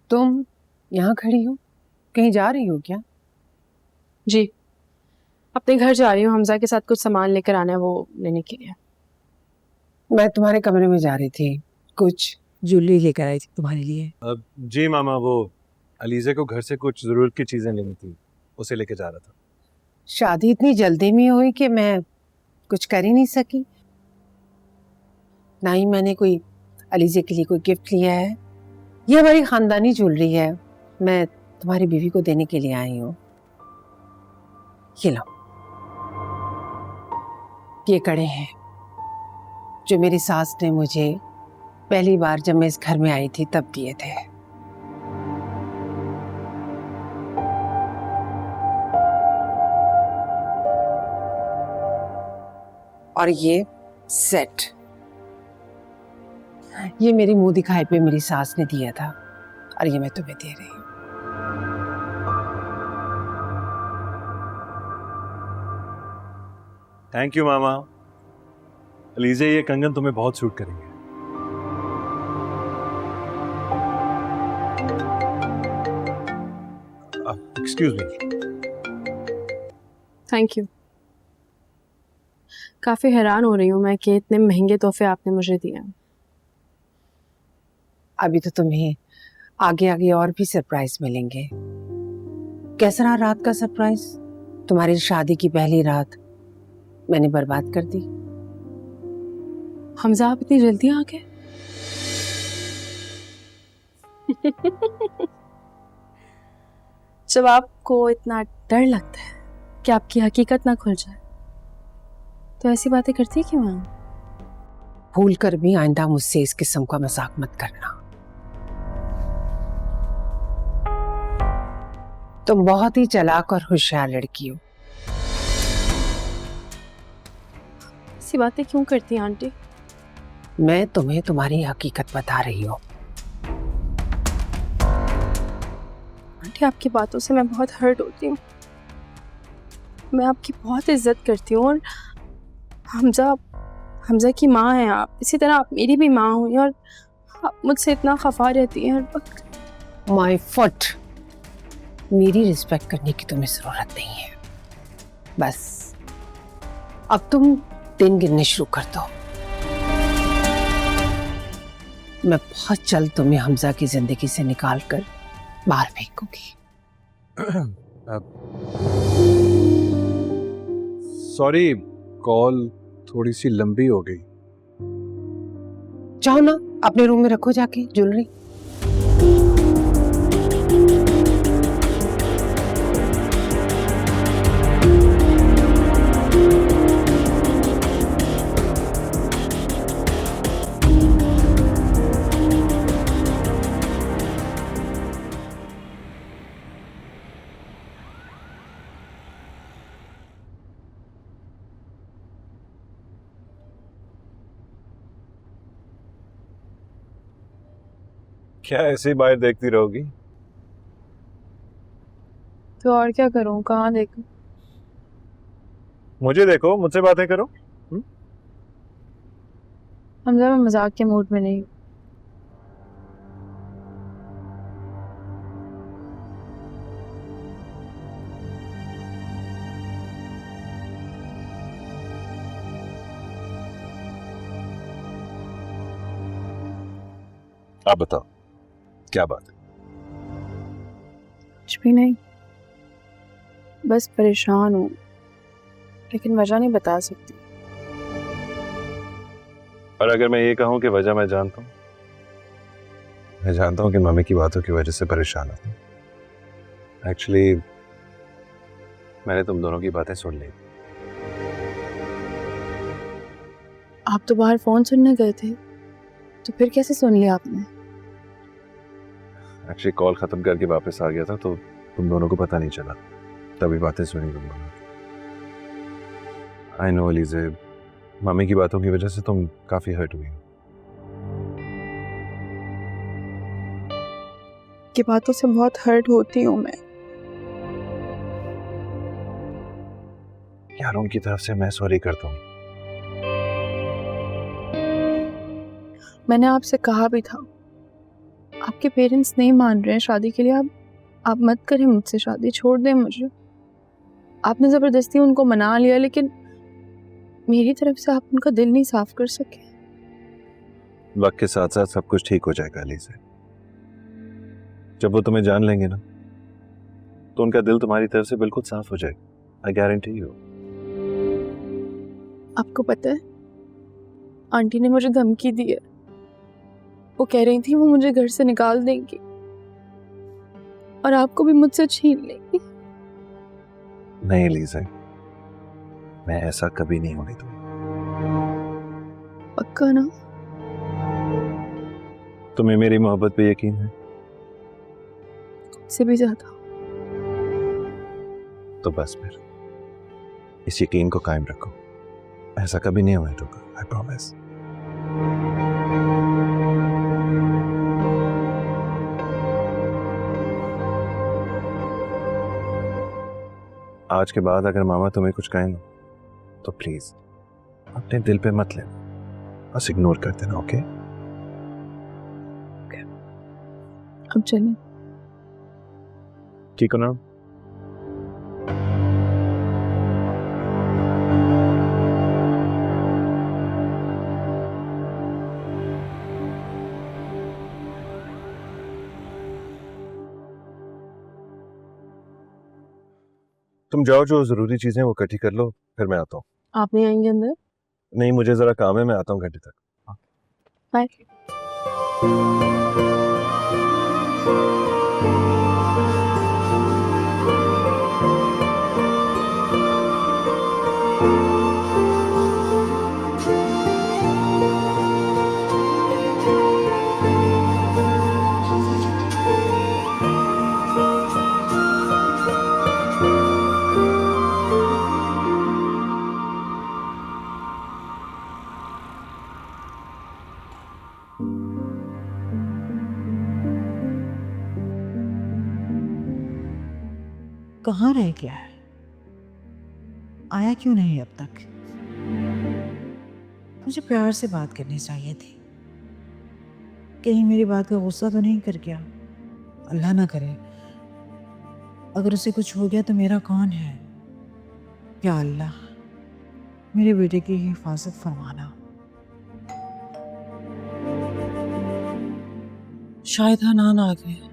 तुम यहाँ खड़ी हो, कहीं जा रही हो क्या? जी, अपने घर जा रही हूँ। हमजा के साथ कुछ सामान लेकर आना है, वो लेने के लिए। मैं तुम्हारे कमरे में जा रही थी, कुछ ज्वेलरी लेकर आई थी तुम्हारे लिए। जी मामा, वो अलीज़े को घर से कुछ जरूरत की चीजें लेनी थी, उसे लेके जा रहा था। शादी इतनी जल्दी में हुई कि मैं कुछ कर ही नहीं सकी। ना ही मैंने कोई अलीज़े के लिए कोई गिफ्ट लिया है। ये हमारी खानदानी ज्वेलरी है, मैं तुम्हारी बीवी को देने के लिए आई हूँ। ये लो, ये कड़े हैं जो मेरी सास ने मुझे पहली बार जब मैं इस घर में आई थी तब दिए थे। और ये सेट, ये मेरी मुंह दिखाई पे मेरी सास ने दिया था और ये मैं तुम्हें दे रही हूँ। थैंक यू मामा। अलीज़े, ये कंगन तुम्हें बहुत सूट करेंगे। Excuse me. Thank you. काफ़ी हैरान हो रही हूँ मैं कि इतने महंगे तोहफे आपने मुझे दिए। अभी तो तुम्हें आगे आगे और भी सरप्राइज मिलेंगे। कैसा रहा रात का सरप्राइज? तुम्हारी शादी की पहली रात मैंने बर्बाद कर दी। हमजा, आप इतनी जल्दी आ गए? जब आपको इतना डर लगता है कि आपकी हकीकत ना खुल जाए तो ऐसी बातें करती क्यों हैं? भूल कर भी आइंदा मुझसे इस किस्म का मजाक मत करना। तुम बहुत ही चालाक और होशियार लड़की हो। ऐसी बातें क्यों करती हैं आंटी? मैं तुम्हें तुम्हारी हकीकत बता रही हूँ। आंटी, आपकी बातों से मैं बहुत हर्ट होती हूँ। मैं आपकी बहुत इज्जत करती हूँ और हमजा की माँ हैं आप, इसी तरह आप मेरी भी माँ हुई और आप मुझसे इतना खफा रहती हैं हर वक्त। माय फुट, मेरी रिस्पेक्ट करने की तुम्हें जरूरत नहीं है। बस अब तुम दिन गिनने शुरू कर दो। मैं बहुत जल्द तुम्हें हमजा की जिंदगी से निकाल कर बाहर फेंकूंगी। सॉरी, कॉल थोड़ी सी लंबी हो गई। जाओ ना, अपने रूम में रखो जाके ज्वेलरी। क्या ऐसे ही बाहर देखती रहोगी? तो और क्या करूँ, कहाँ देखूँ? मुझे देखो, मुझसे बातें करो। हमजा, मैं मजाक के मूड में नहीं हूँ। आप बताओ, क्या बात है? कुछ भी नहीं, बस परेशान हूँ, लेकिन वजह नहीं बता सकती। और अगर मैं ये कहूं कि वजह मैं जानता हूं, मैं जानता हूं कि मम्मी की बातों की वजह से परेशान हूं। एक्चुअली मैंने तुम दोनों की बातें सुन ली। आप तो बाहर फोन सुनने गए थे, तो फिर कैसे सुन लिया आपने? एक्चुअली कॉल खत्म करके वापस आ गया था, तो तुम दोनों को पता नहीं चला, तभी बातें सुनी तुम दोनों। आई नो अलीज़े, मम्मी की बातों की वजह से तुम काफी हर्ट हुई हो। की बातों से बहुत हर्ट होती हूँ मैं। यार, उनकी तरफ से मैं सॉरी करता हूँ। मैंने आपसे कहा भी था आपके पेरेंट्स नहीं मान रहे हैं शादी के लिए, आप मत करें मुझसे शादी, छोड़ दें मुझे। आपने ज़बरदस्ती उनको मना लिया, लेकिन मेरी तरफ से आप उनका दिल नहीं साफ कर सके। वक्त के साथ साथ सब कुछ ठीक हो जाएगा अलीज़ा। जब वो तुम्हें जान लेंगे ना तो उनका दिल तुम्हारी तरफ से बिल्कुल साफ हो जाएगा। I guarantee you. आपको पता है, आंटी ने मुझे धमकी दी है। वो कह रही थी वो मुझे घर से निकाल देंगी और आपको भी मुझसे छीन लेंगी। नहीं अलीज़ा, मैं ऐसा कभी नहीं होने दूंगा। पक्का ना? तुम्हें मेरी मोहब्बत पे यकीन है? से भी ज्यादा। तो बस फिर इस यकीन को कायम रखो। ऐसा कभी नहीं होने दूंगा, आई प्रॉमिस। आज के बाद अगर मामा तुम्हें कुछ कहें ना तो प्लीज अपने दिल पे मत लेना, बस इग्नोर कर देना। ओके? अब चलें। ठीक हो ना? तुम जाओ, जो जरूरी चीजें वो इकट्ठी कर लो, फिर मैं आता हूँ। आप नहीं आएंगे अंदर? नहीं, मुझे जरा काम है, मैं आता हूँ घंटे तक। बाय। कहाँ रह गया है? आया क्यों नहीं अब तक? मुझे प्यार से बात करनी चाहिए थी। कहीं मेरी बात का गुस्सा तो नहीं कर गया? अल्लाह ना करे, अगर उसे कुछ हो गया तो मेरा कौन है? या अल्लाह, मेरे बेटे की हिफाजत फरमाना। शायद हनान आ गए।